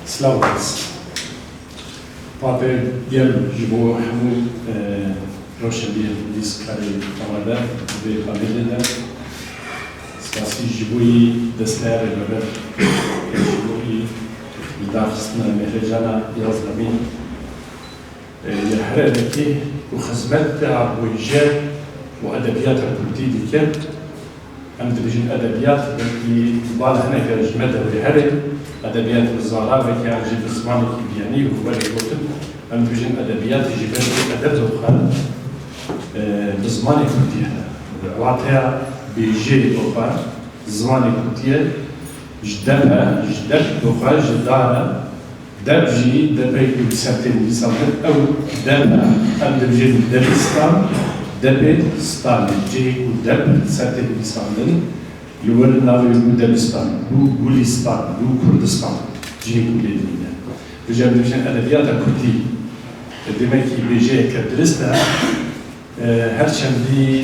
Slavas. Poate el jibo hamu roșelie discare amada de familie spasi jiboi destare beber jiboi darsna mehjana yazlamin يحرقك وخزمتها بوجه وادبيات الكردي كان عند بيجي الادبيات اللي بعض هنا كجمده والهرب ادبيات الزهراء في عجيب الزمان يعني وهو الكتب عند بيجي الادبيات يجي ادب وخال بزمان الكردي هنا وعطيها بيجي وخال زمان الكردي جدها جدك وخال جدارا دبجي دبي بساتين بساتين أو دب عند بيجي دبستان دبت ستان جي ودب ساتين بساتين يقول ناوي دبستان لو غولستان لو كردستان جي ولدنا بجاب بيجي أدبيات الكردي دمك بيجي كدرستها هرشندي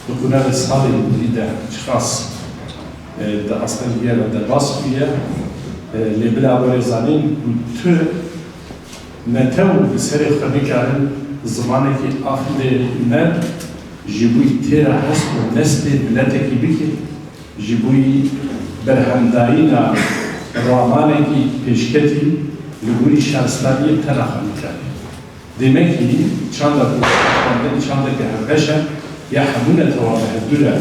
بكونا الصالح بريدة أشخاص ده أصلا بيلا ده باصفية لبلا ورزانين تو نتو بسري خميكارن زمانك آخر نر جبوي تيرا حسب نسل بلاتك بك جبوي برهمداينا رامانك پیشکتی لگوری شهرستانی تنها خميكارن دمكي چاندا بودن چاندا که هربشه یا همونه توابه هدوله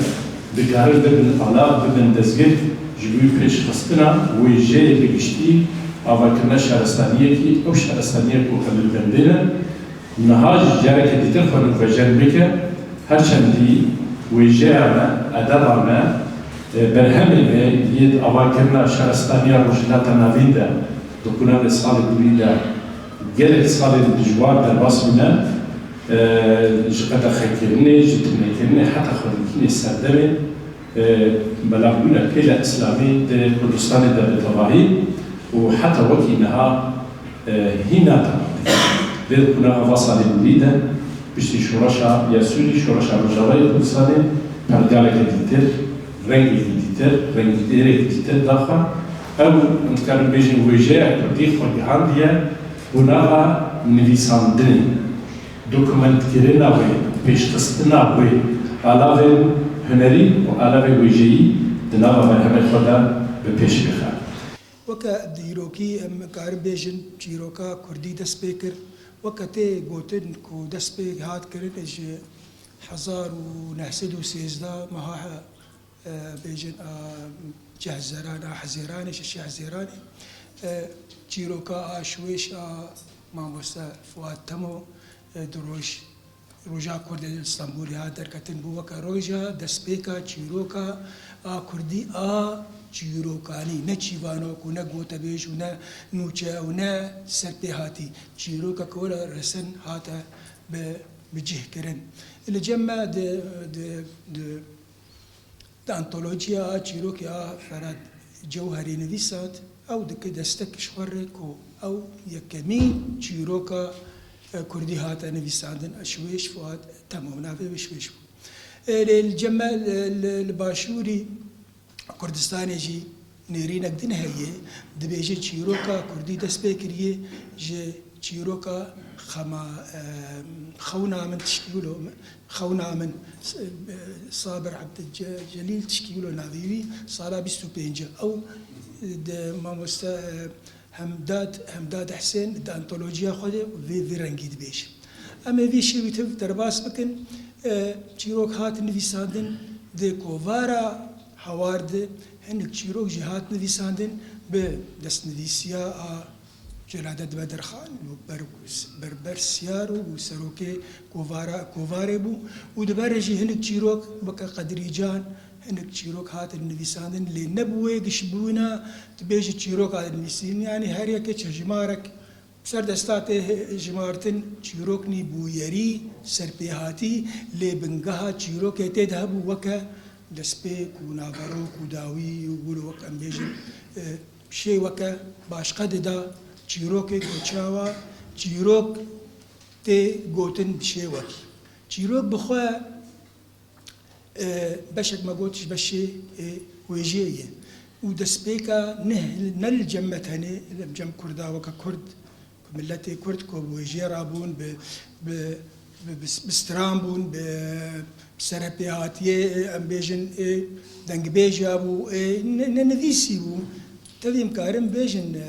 بکارن ببن علاق ببن دزگیر جبوی پیش خستنا ویجه بگشتی آوا کرنا شهرستانیه کی او شهرستانیه کو خلل بندینا نهاج جاره که دیتر خانم و جنبکه هرچندی ویجه آنا ادب آنا برهمی به ید آوا کرنا شهرستانیه روشناتا نوینده دکنان سال دویده گل سال دجوار در باسمنا جقدا خیرنی جتنی کرنی حتی خودکی سردمه بلاغونا كلا إسلامي ده كردستان ده بتواهي وحتى وكينها هنا ده كنا وصل الوليدة بشتي شورشا يسولي شورشا رجالي كردستاني برجالك ديتر رنگ ديتر داخل أو نتكلم بيجي وجه كردي خلق عنديا ونها نويساندن دوكمنت كيرنا وي بيشتستنا وي علاوه هنري وعلاوه وجهي دنابا مرحبا خدا بپیش بخواه. وكا ديروكي ام كارم بيجن چيروكا كردي دست بكر وكا تي گوتن كو دست بك هات کرن اج 1913 مها بيجن جهزران حزيراني ششي حزيراني چيروكا شويش ماموستا فواد تمو دروش روجا کردی استانبولی ها در کتن بوا که روجا دسپیکا چیروکا کردی چیروکانی نه چیوانو کو نه گوته بیش و نه نوچه و نه سرپی هاتی چیروکا کولا رسن هاتا بجه کرن الجمع د انطولوجیا چیروکیا فراد جوهری نویسات او دک دستک شورکو او یکمین چیروکا كردي هاتا نويساندن شويش فؤاد تمام نافي بشويش الجمال الباشوري كردستان يجي نيرين قدنا هي دبيجي تشيروكا كردي دسبيكريه جي تشيروكا خونا من تشكيلو خونا من صابر عبد الجليل تشكيلو نافيوي صار بيستو بينجا او ماموستا همداد حسين د انطولوجيا خوده في رنگيد بيش اما في شي بيتف درباس بكن چيروك هات نويساندن د كوفارا حوارد هنك چيروك جهات نويساندن ب دست نويسيا جلادة بدر خان بربر سيارو وسروكي كوفاري بو ودبرجي هنك چيروك بكا قدريجان هنك تشيروك هات النفيساندن اللي نبوي قشبونا تبيج تشيروك هات النفيسين يعني هاريك جمارك سر دستاتي جمارتن تشيروكني بويري سربيهاتي اللي بنقها تشيروك يتذهب وكا دسبيك ونافروك وداوي وقولوا وكا بيجن شي وكا باش قد دا تشيروك قوتشاوا تشيروك تي قوتن بشي وكي تشيروك بخوا بشك ما قلتش بشي ويجيه ودسبيكا نل جمتهني جم كردا وكا كرد ملتي كرد كو وجيرابون بسترامبون بسربياتيه ام بيجن دنگ بيجابو ننذيسيبو تذيم كارم بيجن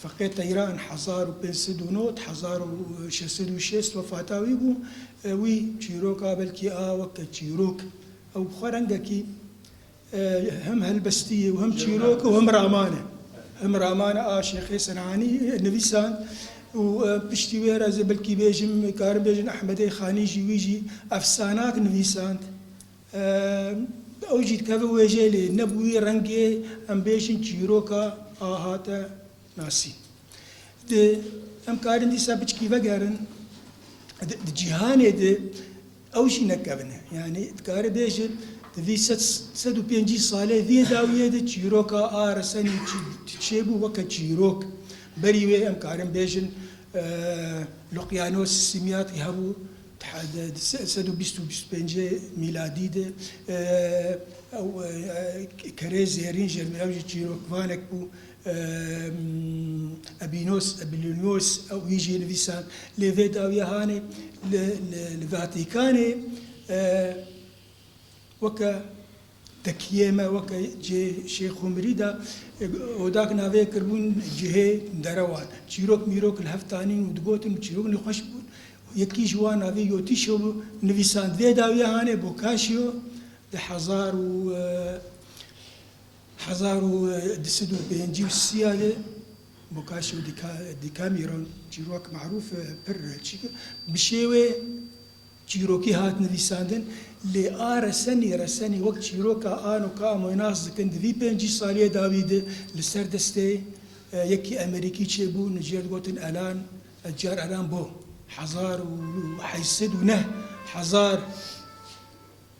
فقيت ايران حزار وبنسد ونوت حزار وشسد وشيست وفاتاويبو وي تشيروكا بلكي وكا تشيروك او خرنجكي هم هالبستيه وهم تشيروك وهم رامانه هم رامانه شيخي سنعاني نفيسان وبشتي ويرا زبلكي بيجم كارم بيجن احمدي خانيجي ويجي افسانات نفيسان اوجد كذا ويجي نبوي رنجي ام بيجن تشيروكا هاتا ناسي ام كارن دي سابج كيفا قارن جيهاني دي اوشي نكبنا يعني تكاري بيجن ذي سدو بينجي صالح ذي داوية دي تشيروكا رساني تشيبو وكا تشيروك بريوي ام كارن بيجن لقيانوس السميات يهبو سدو بيستو بينجي ميلادي دي او كريز هيرين جرميلاوجي تشيروك فانك بو ابينوس ابيليونيوس او يجي لفيسان ليفيد او يهاني الفاتيكاني وكا تكييما وكا جي شيخ مريدا وداك نافي كربون جهه دروان تشيروك ميروك الهفتانين ودقوتن تشيروك نخشبون يكي جوان نافي يوتيشو نفيسان فيدا او يهاني بوكاشيو حزارو دسدو بينجيو السيادة بوكاشيو ديكاميرون جيروك معروف بر بشيوي جيروكي هات نفيساندن اللي رسني وقت جيروكا آنو كامو يناس كند في بينجي صالية داويد لسردستي يكي أمريكي تشيبو نجير قوتن ألان أجار ألان بو حزار وحيسد ونه حزار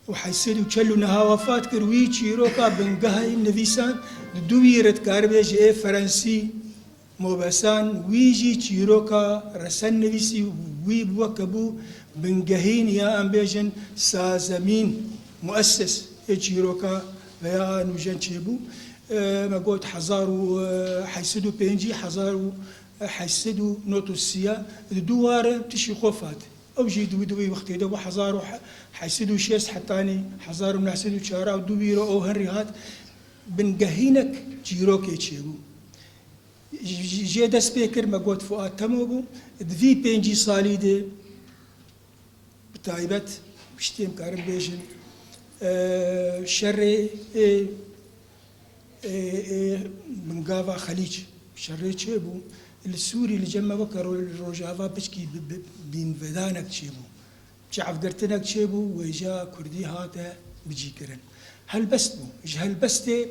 وحيصيروا تشلوا نهاوفات كروي تشيروكا بنقهي النفيسان دويرت كاربيج فرنسي موبسان ويجي تشيروكا رسن نفيسي ويبوكبو بنقهين يا أمبيجن سازمين مؤسس تشيروكا ويا نوجن تشيبو ما قلت حزاروا حيصيروا بينجي حزاروا حيصيروا نوتوسيا دوار تشي خوفات أو جي دوي وقت يدو حزارو حيسدو شيس حتاني حزارو ناسدو شارع دوبيرو أو هنريهات بنجهينك جيروكي تشيبو جي دس بيكر ما قلت فؤاد تموبو دفي بينجي صالي دي بتايبت بشتيم كارم بيجن شري من قافا خليج شري تشيبو السوري اللي جمع بكر الروجافا بشكي بين فدانك تشيبو شعب قرتنك تشيبو ويجا كردي هاتا بجي كرن هل بستو هل بستي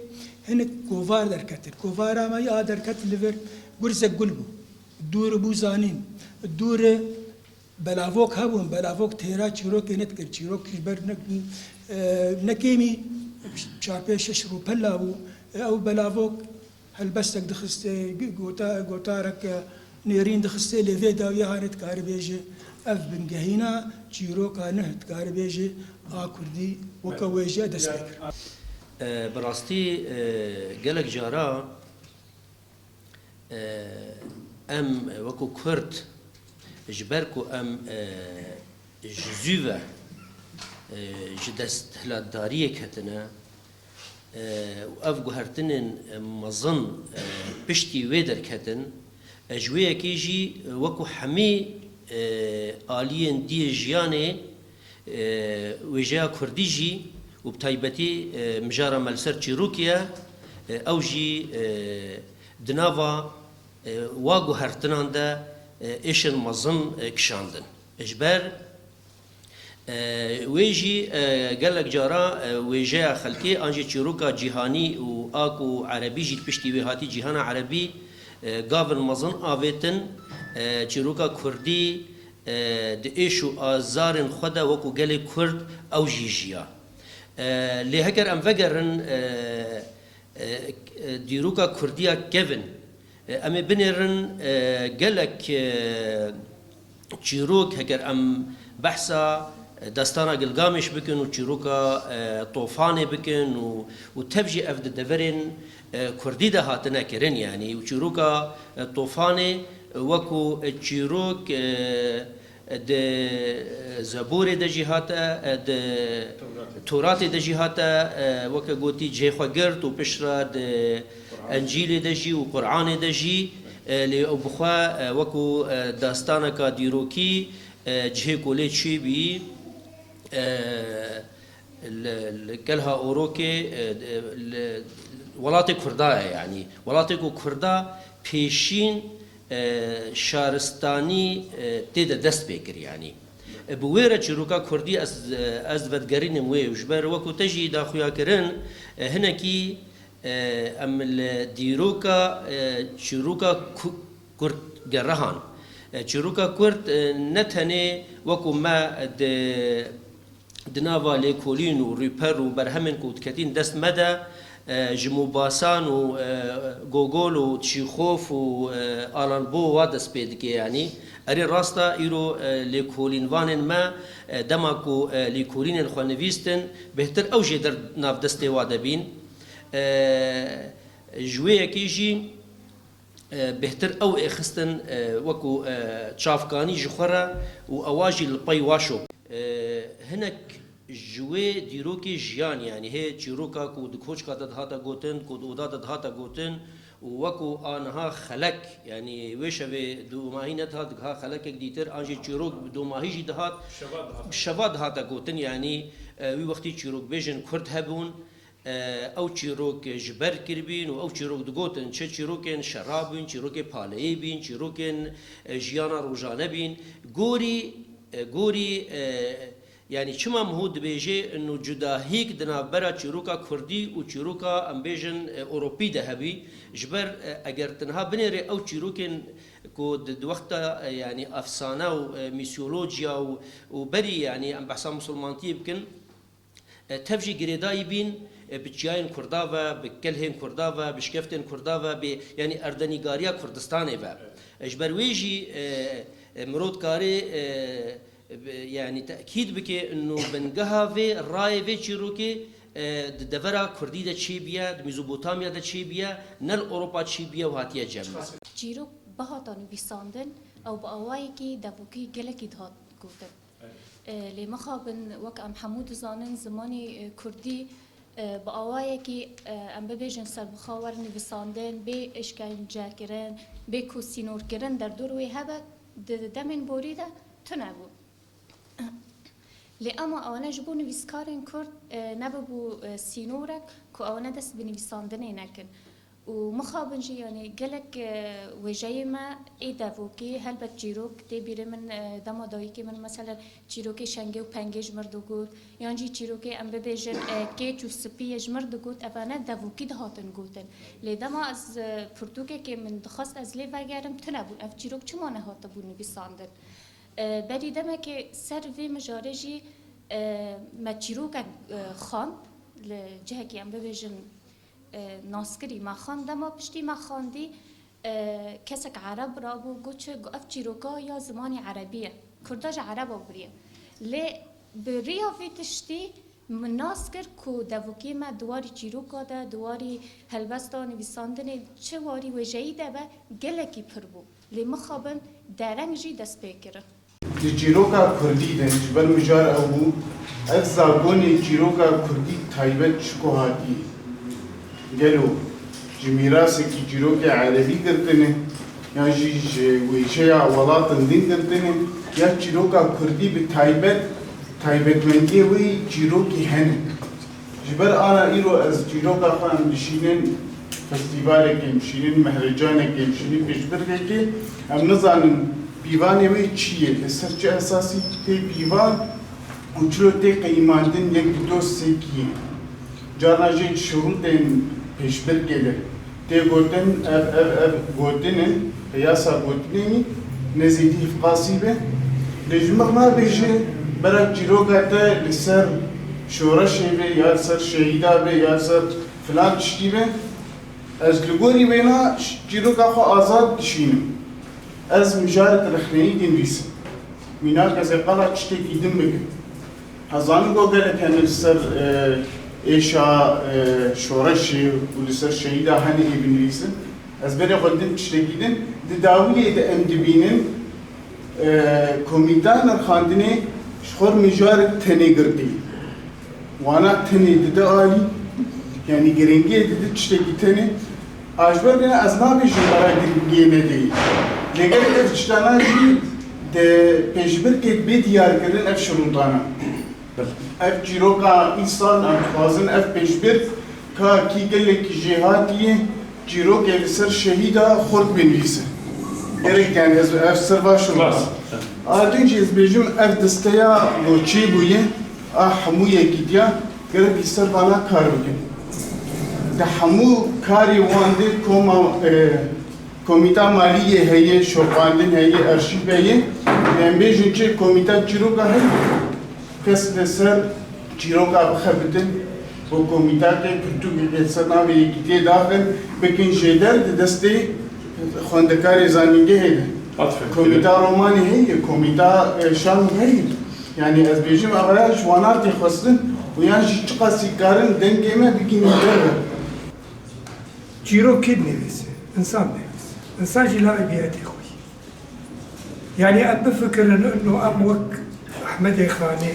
هنك كوفار دركتر كوفارا ما يا دركت ليفر قرزك قلبو الدور بوزانين الدور بلافوك هبون بلافوك تيرا تشيروك نتكر تشيروك برنك نكيمي شابيش شرو بلابو او بلافوك هل بستك دخستي قوتارك نيرين دخستي لفيدا وياهانت كاربيجي اف بنجهينا تشيروكا نهت كاربيجي كردي وكويجا دسبكر براستي قالك جارا ام وكو كرد جبركو ام جزوفا جدست هلا داريك هتنا وأفجو هرتنن مظن بشتي ويدر كتن أجوية كيجي وكو حمي آليين دي جياني وجا كرديجي وبتايبتي مجارة ملسر تشيروكيا أو جي دنافا واجو هرتنان دا إيشن مظن كشاندن إجبار ويجي قال لك جارا ويجا خلكي انجي تشيروكا جيهاني واكو عربي جيت بشتي وهاتي جيهانا عربي قابل مظن افيتن تشيروكا كردي دايشو ازارن خدا وكو قال كرد او جيجيا لهكر ام فقرن ديروكا كرديا كيفن ام بنرن قال لك تشيروك هكر ام بحثا داستانا گلگامش بکن و چیروکا طوفانه بکن و تبجی افد دورن کردی ده هاتنه کرن یعنی و چیروکا طوفانه وکو چیروک د زبور د جهاتا د تورات د جهاتا وک گوتی جه خوگرت و پشرا د انجیل د جی و قرآن د جی لی بخوا وکو داستانا کا دیروکی جه کوله چی بی كلها أوروكي ولاطي كردا يعني ولاطي كردا بيشين شارستاني تيدا دست بيكر يعني بويرة چروكا كردي از بدگرين موي وجبر وكو تجي دا خويا كرن هناكي ام الديروكا چروكا كرد جرهان چروكا كرد نتني وكو ما دناوا ليكولين وريبر وبرهمن كود كتين دست مدى جموباسان وغوغول وتشيخوف وآلانبو وادس بيدك يعني اري راستا ايرو ليكولين وانن ما دماكو ليكولين الخوانفيستن بهتر او جدر ناف دستي وادبين جوية كيجي بهتر او اخستن وكو تشافكاني جخورا واواجي البي واشو هناك جوي ديروكي جيان يعني هي تشيروكا كود كوشكا دهاتا غوتن كود اودا دهاتا غوتن وكو انها خلق يعني ويشوي دوماهينت هاد خلق ديتر انجي تشيروك دوماهيجي دهات شباد هاتا غوتن يعني وي وقتي تشيروك بيجن كرد هبون او تشيروك جبر كربين او تشيروك دغوتن تشيروكن شرابين تشيروك باليبين تشيروكن جيانا روجانه بين غوري يعني چما مهود بيجي انه جداهيك دنا برا چروكا كردي و چروكا امبيجن اوروبي دهبي جبر اگر تنها بنري او چروكن كو د وقتا يعني افسانه و ميثولوجيا و بري يعني ام بحثا مسلمانتي يمكن تفجي جريداي بين بتجاين كردافا بكلهن كردافا بشكفتن كردافا يعني اردنيغاريا كردستاني با جبر ويجي مرود كاري يعني تأكيد بكي إنه بنجها في الرأي في شروكي دفرة كردي ده شيبيا ميزوبوتاميا ده شيبيا نل أوروبا شيبيا وهاتيا جمع. جيروك بهاتاني بيساندن أو بأوايكي دبوكي جلكي دهات قوتن. لما خابن وك أم حمود زانن زماني كردي بأوايكي أم ببيجن سربخاورن بيساندن بإشكال جاكرن بكوسينور كرن در دوروي هبا دمن بوريده تنابو. لأما أنا جبوا نويسكارن كرد نببو سينورك كو أنا دست بنويساندني نكن ومخابنجي يعني قالك وجاي ما إدافوكي هل بتجيروك تبير من دما دايكي من مثلا جيروكي شنجي وبنجيج مردوغوت يعني جيروكي أم ببيجن كيت وسبيج مردوغوت أفانا دافوكي دهاتن غوتن لدما از برتوكي كي من دخست از لي وگرم تنبون اف جيروك چما نهات بو نويساندن بری دمه که سر وی مجارجی مچیروک خان لجه کی ام ببیجن ناسکری ما خان دما پشتی ما خاندی کسک عرب رابو گوچه اف چیروکا یا زمانی عربیه کرداج عرب آبریه لی بریا وی تشتی ناسکر کو دوکی ما دواری چیروکا ده دواری هلبستانی ویساندنی چه واری وجهی ده با گلکی پر بو لی مخابن درنگ جی دست بکره جیروکا کردی ده جبر مجار ابو از زاگونی جیروکا کردی تایبت شکوهاتی گلو جمیراسی کی جیروک عربی کرتنه یا جی ویشه ولاتن دین کرتنه یا جیروکا کردی به تایبت منگی وی جیروکی هنه جبر آنا ایرو از جیروکا خان بشینن فستیواله که مشینن مهرجانه که مشینن پیشبرگه که ام نزانن پیوانه وی چیه لسر چه اساسی تی پیوان و چلو تی قیماندن یک دوست سیکیه جانا جی شروطن پیشبرگه ده تی گوتن اف گوتنن قیاسا گوتنی نزیدی افقاسی به لجمع ما بیشه برای جیروکا تا لسر شورشه به یا سر شهیدا به یا سر فلان چشتی به از لگوری بینا جیروکا خو آزاد دشینم از مجارت رخنهی دین ریسم مینا کسی قلع چشتی که دم بکن هزان قوقلة كان لسر إيشا شورشي ولسر شهيدا هني ابن ريسن أزبري قدم تشتكيدن داوية دا أمدبينن كوميتان الخاندني شخور مجارك تني قردي وانا تني دالي يعني جرينجي تشتكي تني أجبر بنا أزنابي جمرا جرينجي ندي لقد افتشتانا جي ده بيجبر كت بيت يار كردن اف شروطانا اف جيروكا إنسان ام خوازن اف بيجبر كا كي قلق جهاتي جيروكا لسر شهيدا خورد بنويسه gerek yani ev sırva şurası. Ardınca izbejim ev desteya loçi buye hamuye gidiyor. Gerek ister bana kar bugün. De hamu kari vande komita maliye heye şofandin heye arşiv heye. Ben bejim ki komita ciroka heye. Kes deser ciroka bakabidin. Bu komita ke kültü geçsana ve gidiyor dahil. Bekin şeyler de desteği خواندکاری زمینگی هیده کمیتا رومانی هیده کمیتا شام هیده یعنی از بیجیم اغرای جواناتی خواستن و یعنی چقا سیکارن دنگیمه بگیمی درده جیرو کد نویسه انسان نویسه انسان جلال بیاتی خوی یعنی اب بفکرن انو ام وک احمد خانه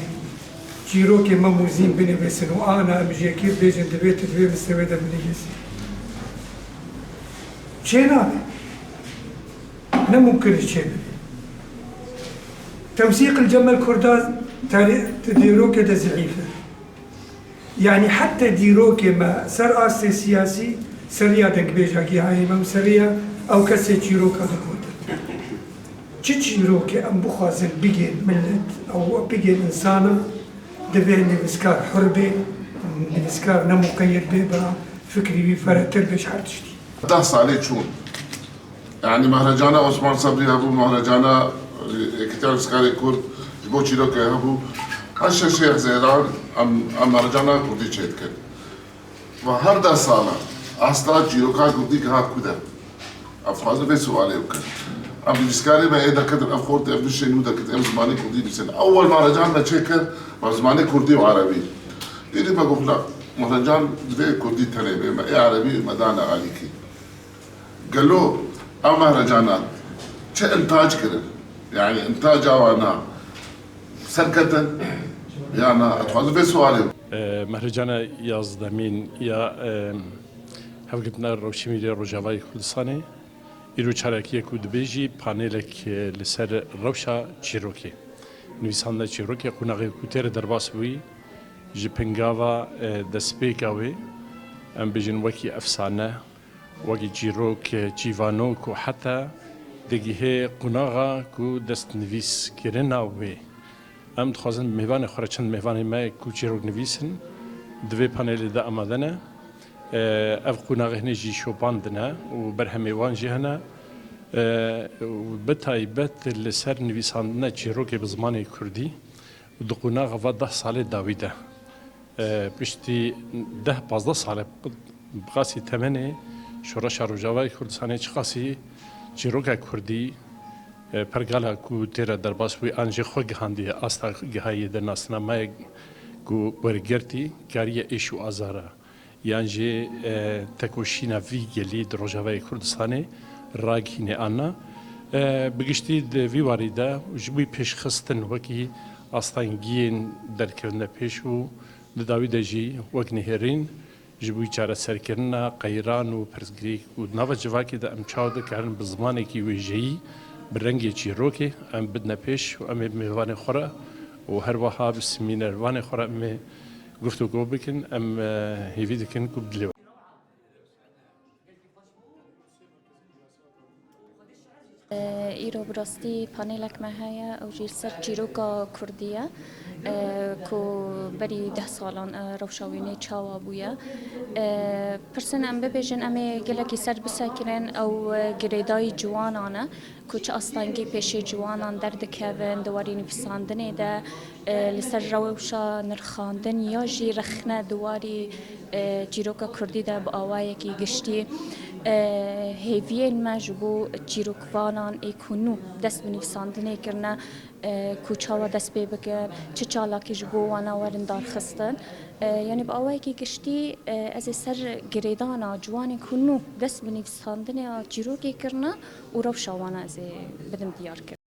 جیرو که مموزین بنویسن و آنا ام جیکی بیجن دبیت دوی مستوی در بنویسی چه نابه لا ممكن الشيء توثيق الجمل كرداز تديرو كده زعيفة يعني حتى ديرو كما سر آسي سياسي سريا دنك بيجا كي هاي مم سريا أو كسي جيرو كده كودا چه جيرو كي أم بخازن بيجين ملت أو بيجين إنسانا دبي نفسكار حربي نفسكار نمقيد ببرا فكري بفرتر بيش حرتشتي دهس عليه شون يعني مهرجانا عثمان صبري هبو مهرجانا كتاب سكاري كورد جبو تشيلوكي هبو هشا شيخ زيران ام مهرجانا كردي تشيت كد وهر ده سالة أصلا جيروكا كردي كها كده أفخاذ في سؤالي وكده ام بسكاري ما إذا كده أفخورت أفدش شيء نودا كده أم زماني كردي بسن أول مهرجان ما تشيكر زماني كردي وعربي يلي ما قلت لا مهرجان دبي كردي تاني ما إيه عربي مدانا عليكي قالوا أو مهرجانات شو إنتاج كده يعني إنتاج أنا سركة يعني أتوقع في سؤالي مهرجانا يازدمين يا هفقتنا روشيميري روجاواي كردستاني إيرو چاركيه كود بيجي بانيلك لسر روشا چيروكي نويساندا چيروكي قناغي كوتير درباس بوي جي پنگاوا دسپيكاوي ام بيجن وكي أفسانة وقی جیرو که جیوانو کو حتی دگیه قناغا کو دست نویس کرنا و ام دخوازن میوان خورا چند میوان ما کو جیرو نویسن دوی پانل دا آمدنه اف قناغه نجی شوباندنه و برهم میوان جهنه و بتایبت لسر نویساندنه جیرو که بزمان کردی و دو قناغه و 10 سال داویده پشتی 10-15 سال بقاسی تمنه شورش روجاوای کردستانی چقاسی جیروکا کردی پرگالا کو تیرا درباس وی آنجی خو گهاندی آستا گهایی در ناسنامه کو برگرتی کاریه ایشو آزارا یانجی تکوشینا وی گلی در روجاوای کردستانی راگینه آنا بگشتی وی واریدا جبوی پیش خستن وکی آستانگین درکرنه پیشو داوی دجی وک نهرین جبوی چاره سرکرنا قیران و پرزگری و نو جواکی دا ام چاو دکارن بزمانی کی ویجی برنگی چیروکی ام بدنا پیش و ام میوان خورا و هر وها بسمینر وان خورا ام گفتو گو بکن ام هیوی دکن کو بدلو ایرو براستی پانیلک مهیا او جیر سر جیروکا کردیه کو بری 10 سالان روشاوینه چاوا بویا پرسن ام ببیجن امی گلکی سر بسکرن او گریدای جوانانه کو چه اصلانگی پیش جوانان درد کهون دواری نفساندنه ده لسر روشا نرخاندن یا جی رخنه دواری جیروکا کردی ده با آوایی که گشتی هیوین ما جبو چیروکوانان ایکونو دست بنویساندنه کرنا کوچاوا دست پی بکر چه چالاکی جبو وانا ورندار خستن یعنی با اوای که کشتی از سر گریدانا جوان کنو دست بنویساندنه چیروکی کرنا و روشاوانا از بدم دیار کرد